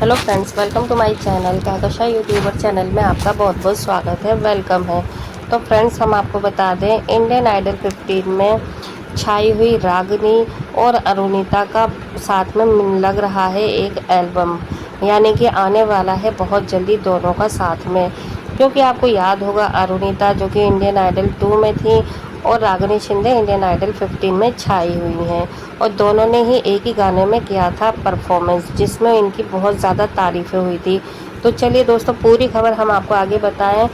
Hello friends, welcome to my channel Kahkasha youtuber channel में आपका बहुत बहुत स्वागत है, वेलकम है। तो फ्रेंड्स, हम आपको बता दें, इंडियन आइडल 15 में छाई हुई रागिनी और अरुणिता का साथ में लग रहा है एक एल्बम, यानी कि आने वाला है बहुत जल्दी दोनों का साथ में। क्योंकि आपको याद होगा, अरुणिता जो कि इंडियन आइडल 2 में थी और रागिनी शिंदे इंडियन आइडल 15 में छाई हुई हैं, और दोनों ने ही एक ही गाने में किया था परफॉर्मेंस, जिसमें इनकी बहुत ज़्यादा तारीफ़ें हुई थी। तो चलिए दोस्तों, पूरी खबर हम आपको आगे बताएं,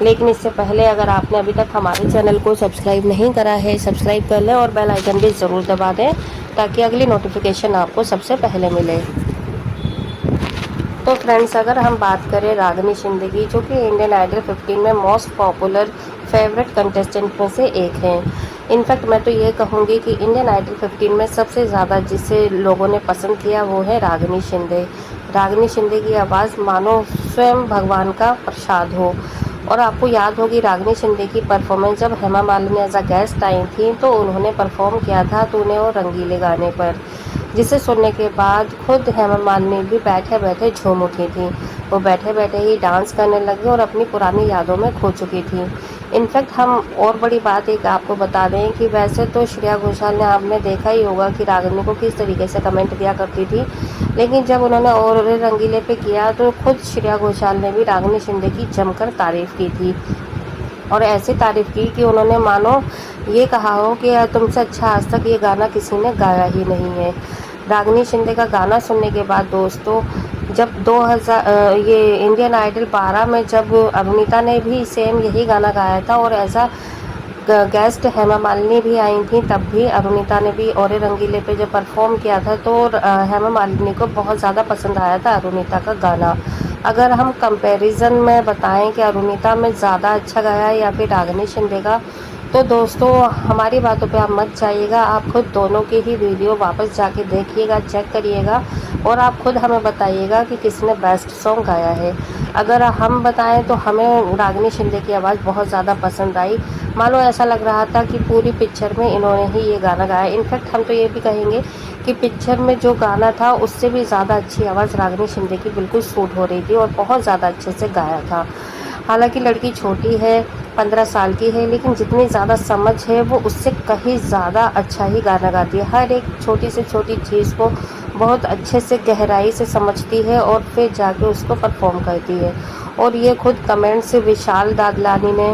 लेकिन इससे पहले अगर आपने अभी तक हमारे चैनल को सब्सक्राइब नहीं करा है, सब्सक्राइब कर लें और बेल आइकन भी ज़रूर दबा दें, ताकि अगली नोटिफिकेशन आपको सबसे पहले मिले। तो फ्रेंड्स, अगर हम बात करें रागिनी शिंदे की, जो कि इंडियन आइडल 15 में मोस्ट पॉपुलर फेवरेट कंटेस्टेंट में से एक हैं। इनफैक्ट मैं तो ये कहूँगी कि इंडियन आइडल 15 में सबसे ज़्यादा जिसे लोगों ने पसंद किया वो है रागिनी शिंदे। रागिनी शिंदे की आवाज़ मानो स्वयं भगवान का प्रसाद हो। और आपको याद होगी, रागिनी शिंदे की परफॉर्मेंस जब Hema Malini as a guest आई थी, तो उन्होंने परफॉर्म किया था तूने और रंगीले गाने पर, जिसे सुनने के बाद खुद हेमा मालिनी भी बैठे बैठे झूम उठी थी। वो बैठे बैठे ही डांस करने लगी और अपनी पुरानी यादों में खो चुकी थी। इनफैक्ट हम और बड़ी बात एक आपको बता दें कि वैसे तो श्रेया घोषाल ने, आपने देखा ही होगा कि रागिनी को किस तरीके से कमेंट दिया करती थी, लेकिन जब उन्होंने और रंगीले पे किया तो खुद श्रेया घोषाल ने भी रागिनी शिंदे की जमकर तारीफ़ की थी। और ऐसी तारीफ़ की कि उन्होंने मानो ये कहा हो कि तुमसे अच्छा आज तक ये गाना किसी ने गाया ही नहीं है। रागिनी शिंदे का गाना सुनने के बाद दोस्तों, जब 2000 ये इंडियन आइडल 12 में जब अरुणिता ने भी सेम यही गाना गाया था और ऐसा गेस्ट हेमा मालिनी भी आई थी, तब भी अरुणिता ने भी ओरे रंगीले पे जब परफॉर्म किया था, तो हेमा मालिनी को बहुत ज़्यादा पसंद आया था अरुणिता का गाना। अगर हम कंपैरिजन में बताएं कि अरुणिता में ज़्यादा अच्छा गाया है या फिर रागिनी शिंदे का, तो दोस्तों हमारी बातों पे आप मत जाइएगा, आप खुद दोनों की ही वीडियो वापस जाके देखिएगा, चेक करिएगा और आप खुद हमें बताइएगा कि किसने बेस्ट सॉन्ग गाया है। अगर हम बताएं तो हमें रागिनी शिंदे की आवाज़ बहुत ज़्यादा पसंद आई। मानो ऐसा लग रहा था कि पूरी पिक्चर में इन्होंने ही ये गाना गाया। इनफैक्ट हम तो ये भी कहेंगे कि पिक्चर में जो गाना था उससे भी ज़्यादा अच्छी आवाज़ रागिनी शिंदे की बिल्कुल सूट हो रही थी और बहुत ज़्यादा अच्छे से गाया था। हालांकि लड़की छोटी है, 15 साल की है, लेकिन जितनी ज़्यादा समझ है वो उससे कहीं ज़्यादा अच्छा ही गाना गाती है। हर एक छोटी से छोटी चीज़ को बहुत अच्छे से गहराई से समझती है और फिर जाके उसको परफॉर्म करती है। और ये खुद कमेंट से विशाल दादलानी ने,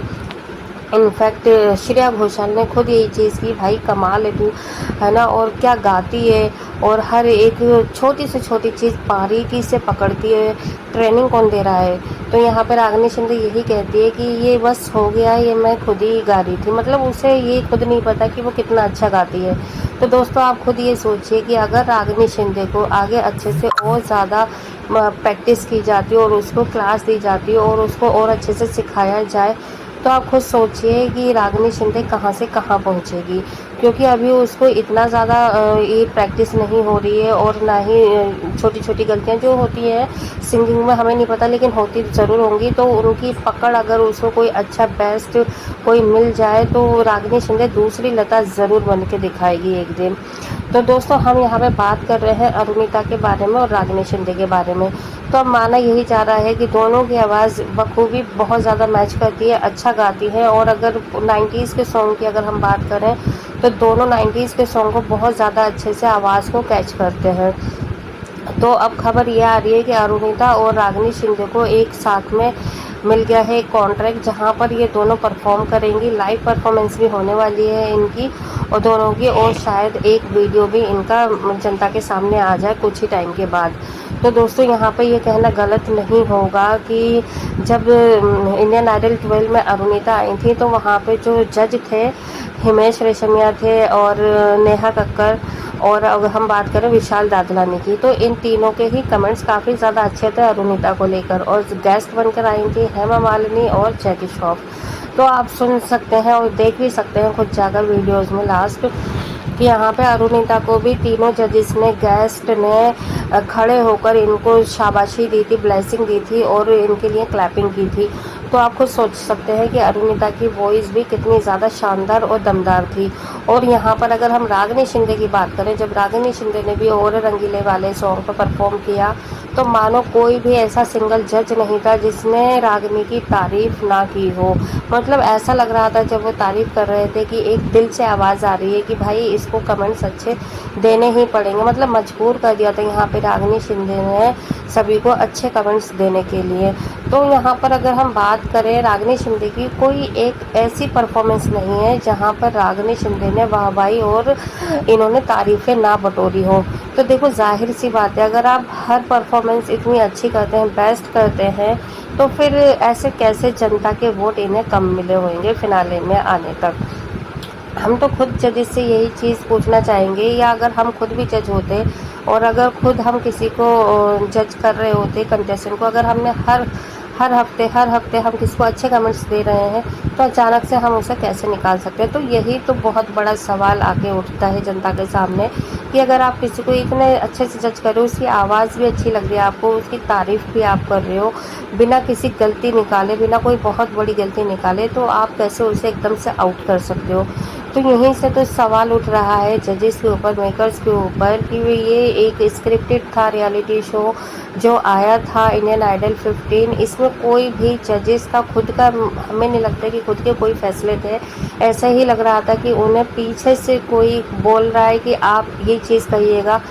इनफैक्ट श्रेया घोषाल ने खुद यही चीज़ की, भाई कमाल है तू, है ना, और क्या गाती है और हर एक छोटी से छोटी चीज़ बारीकी से पकड़ती है, ट्रेनिंग कौन दे रहा है। तो यहाँ पर रागिनी शिंदे यही कहती है कि ये बस हो गया, ये मैं खुद ही गा रही थी, मतलब उसे ये खुद नहीं पता कि वो कितना अच्छा गाती है। तो दोस्तों आप खुद ये सोचिए कि अगर रागिनी शिंदे को आगे अच्छे से और ज़्यादा प्रैक्टिस की जाती और उसको क्लास दी जाती और उसको और अच्छे से सिखाया जाए, तो आप खुद सोचिए कि रागिनी शिंदे कहाँ से कहाँ पहुँचेगी। क्योंकि अभी उसको इतना ज़्यादा ये प्रैक्टिस नहीं हो रही है, और ना ही छोटी छोटी गलतियाँ जो होती हैं सिंगिंग में, हमें नहीं पता लेकिन होती ज़रूर होंगी। तो उनकी पकड़, अगर उसको कोई अच्छा बेस्ट कोई मिल जाए, तो रागिनी शिंदे दूसरी लता ज़रूर बन के दिखाएगी एक दिन। तो दोस्तों हम यहाँ पे बात कर रहे हैं अरुणिता के बारे में और रागिनी शिंदे के बारे में। तो अब माना यही जा रहा है कि दोनों की आवाज़ बखूबी बहुत ज़्यादा मैच करती है, अच्छा गाती है। और अगर 90s के सॉन्ग की अगर हम बात करें, तो दोनों 90s के सॉन्ग को बहुत ज़्यादा अच्छे से आवाज़ को कैच करते हैं। तो अब खबर ये आ रही है कि अरुणिता और रागिनी शिंदे को एक साथ में मिल गया है एक कॉन्ट्रैक्ट, जहां पर ये दोनों परफॉर्म करेंगी। लाइव परफॉर्मेंस भी होने वाली है इनकी और दोनों की, और शायद एक वीडियो भी इनका जनता के सामने आ जाए कुछ ही टाइम के बाद। तो दोस्तों यहाँ पे ये कहना गलत नहीं होगा कि जब इंडियन आइडल 12 में अरुणिता आई थी, तो वहाँ पे जो जज थे हिमेश रेशमिया थे और नेहा कक्कर, और अगर हम बात करें विशाल दादलानी की, तो इन तीनों के ही कमेंट्स काफ़ी ज़्यादा अच्छे थे अरुणिता को लेकर। और गेस्ट बनकर आई थी हेमा मालिनी और जैकी श्रॉफ। तो आप सुन सकते हैं और देख भी सकते हैं खुद जाकर वीडियोज़ में लास्ट, कि यहाँ पे अरुणिता को भी तीनों जजेस ने, गेस्ट ने खड़े होकर इनको शाबाशी दी थी, ब्लेसिंग दी थी और इनके लिए क्लैपिंग की थी। तो आप खुद सोच सकते हैं कि अरुणिता की वॉइस भी कितनी ज़्यादा शानदार और दमदार थी। और यहाँ पर अगर हम रागिनी शिंदे की बात करें, जब रागिनी शिंदे ने भी और रंगीले वाले सॉन्ग पर परफॉर्म किया तो मानो कोई भी ऐसा सिंगल जज नहीं था जिसने रागिनी की तारीफ ना की हो। मतलब ऐसा लग रहा था जब वो तारीफ कर रहे थे कि एक दिल से आवाज़ आ रही है कि भाई इसको कमेंट्स अच्छे देने ही पड़ेंगे। मतलब मजबूर कर दिया था यहाँ पे रागिनी शिंदे ने सभी को अच्छे कमेंट्स देने के लिए। तो यहाँ पर अगर हम बात करें रागिनी शिंदे की, कोई एक ऐसी परफॉर्मेंस नहीं है जहाँ पर रागिनी शिंदे ने वाहवाही और इन्होंने तारीफ़ें ना बटोरी हो। तो देखो जाहिर सी बात है, अगर आप हर परफॉर्मेंस इतनी अच्छी करते हैं, बेस्ट करते हैं, तो फिर ऐसे कैसे जनता के वोट इन्हें कम मिले होंगे फिनाले में आने तक। हम तो खुद जजेस से यही चीज़ पूछना चाहेंगे, या अगर हम खुद भी जज होते और अगर खुद हम किसी को जज कर रहे होते कंटेस्टेंट को, अगर हमने हर हफ्ते हम किसी को अच्छे कमेंट्स दे रहे हैं तो अचानक से हम उसे कैसे निकाल सकते हैं। तो यही तो बहुत बड़ा सवाल आके उठता है जनता के सामने कि अगर आप किसी को इतने अच्छे से जज कर रहे हो, उसकी आवाज़ भी अच्छी लग रही है आपको, उसकी तारीफ़ भी आप कर रहे हो बिना किसी गलती निकाले, बिना कोई बहुत बड़ी गलती निकाले, तो आप कैसे उसे एकदम से आउट कर सकते हो। तो यहीं से तो सवाल उठ रहा है जजेस के ऊपर, मेकर्स के ऊपर, कि ये एक स्क्रिप्टेड था रियलिटी शो जो आया था इंडियन आइडल 15। इसमें कोई भी जजेस का खुद का, हमें नहीं लगता कि खुद के कोई फैसले थे। ऐसा ही लग रहा था कि उन्हें पीछे से कोई बोल रहा है कि आप ये चीज़ कहिएगा,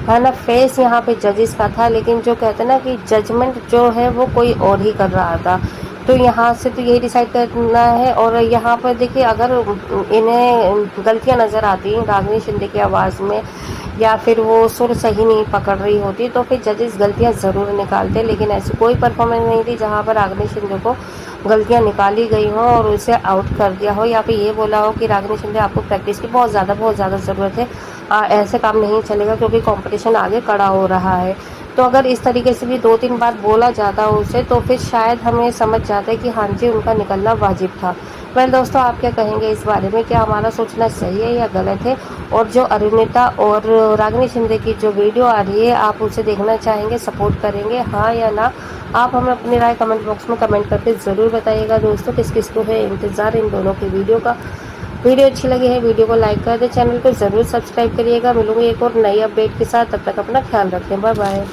है ना। फेस यहाँ पे जजेस का था, लेकिन जो कहते हैं ना कि जजमेंट जो है वो कोई और ही कर रहा था। तो यहाँ से तो यही डिसाइड करना है। और यहाँ पर देखिए, अगर इन्हें गलतियाँ नज़र आती हैं रागिनी शिंदे की आवाज़ में, या फिर वो सुर सही नहीं पकड़ रही होती, तो फिर जजेस गलतियाँ ज़रूर निकालते। लेकिन ऐसी कोई परफॉर्मेंस नहीं थी जहाँ पर रागिनी शिंदे को गलतियाँ निकाली गई हों और उसे आउट कर दिया हो, या फिर ये बोला हो कि रागिनी शिंदे आपको प्रैक्टिस की बहुत ज़्यादा ज़रूरत है, ऐसे काम नहीं चलेगा क्योंकि कंपटीशन आगे कड़ा हो रहा है। तो अगर इस तरीके से भी 2-3 बार बोला जाता उसे, तो फिर शायद हमें समझ जाते कि हाँ जी, उनका निकलना वाजिब था। वेल दोस्तों, आप क्या कहेंगे इस बारे में? क्या हमारा सोचना सही है या गलत है? और जो अरुणिता और रागिनी शिंदे की जो वीडियो आ रही है, आप उसे देखना चाहेंगे, सपोर्ट करेंगे, हाँ या ना? आप हमें अपनी राय कमेंट बॉक्स में कमेंट करके ज़रूर बताइएगा। दोस्तों, किस किस को है इंतज़ार इन दोनों की वीडियो का? वीडियो अच्छी लगी है वीडियो को लाइक कर दें, चैनल को ज़रूर सब्सक्राइब करिएगा। मिलूंगी एक और नई अपडेट के साथ, तब तक अपना ख्याल रखें, बाय बाय।